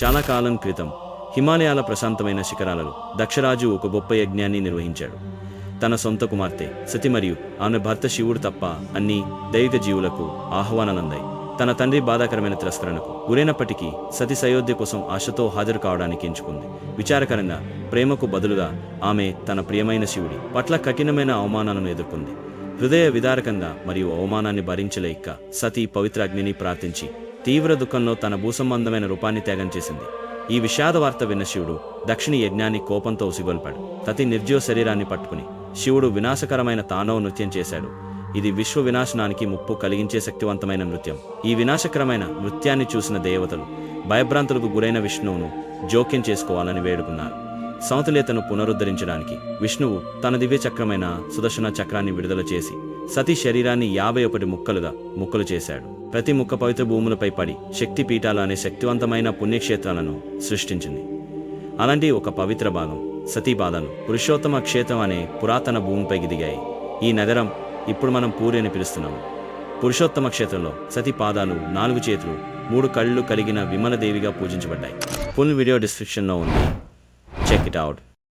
చాలా కాలం క్రితం హిమాలయాల ప్రశాంతమైన శిఖరాలలో దక్షరాజు ఒక గొప్ప యజ్ఞాన్ని నిర్వహించాడు. తన సొంత కుమార్తె సతి మరియు ఆమె భర్త శివుడు తప్ప అన్ని దైవిక జీవులకు ఆహ్వానాలందాయి. తన తండ్రి బాధాకరమైన తిరస్కరణకు గురైనప్పటికీ సతి అయోధ్య కోసం ఆశతో హాజరు కావడానికి ఎంచుకుంది. విచారకరంగా ప్రేమకు బదులుగా ఆమె తన ప్రియమైన శివుడి పట్ల కఠినమైన అవమానాలను ఎదుర్కొంది. హృదయ విదారకంగా మరియు అవమానాన్ని భరించలేక సతి పవిత్ర అగ్నిని ప్రార్థించి తీవ్ర దుఃఖంలో తన భూసంబంధమైన రూపాన్ని త్యాగం చేసింది. ఈ విషాద వార్త విన్న శివుడు దక్షిణి యజ్ఞాన్ని కోపంతో ఉసిగొల్పాడు. సతి నిర్జీవ శరీరాన్ని పట్టుకుని శివుడు వినాశకరమైన తాండవ నృత్యం చేశాడు. ఇది విశ్వ వినాశనానికి ముప్పు కలిగించే శక్తివంతమైన నృత్యం. ఈ వినాశకరమైన నృత్యాన్ని చూసిన దేవతలు భయభ్రాంతులకు గురైన విష్ణువును జోక్యం చేసుకోవాలని వేడుకున్నారు. సమతుల్యతను పునరుద్ధరించడానికి విష్ణువు తన దివ్య చక్రమైన సుదర్శన చక్రాన్ని విడుదల చేసి సతీ శరీరాన్ని 51 ముక్కలు చేశాడు. ప్రతి ముక్క పవిత్ర భూములపై పడి శక్తి పీఠాలు అనే శక్తివంతమైన పుణ్యక్షేత్రాలను సృష్టించింది. అలాంటి ఒక పవిత్ర భాగం సతీ పాదాలు పురుషోత్తమ క్షేత్రం అనే పురాతన భూమిపైకి దిగాయి. ఈ నగరం ఇప్పుడు మనం పూరి అని పిలుస్తున్నాము. పురుషోత్తమ క్షేత్రంలో సతీ పాదాలు 4 చేతులు 3 కళ్ళు కలిగిన విమలదేవిగా పూజించబడ్డాయి. ఫుల్ వీడియో డిస్క్రిప్షన్లో ఉంది. Check it out.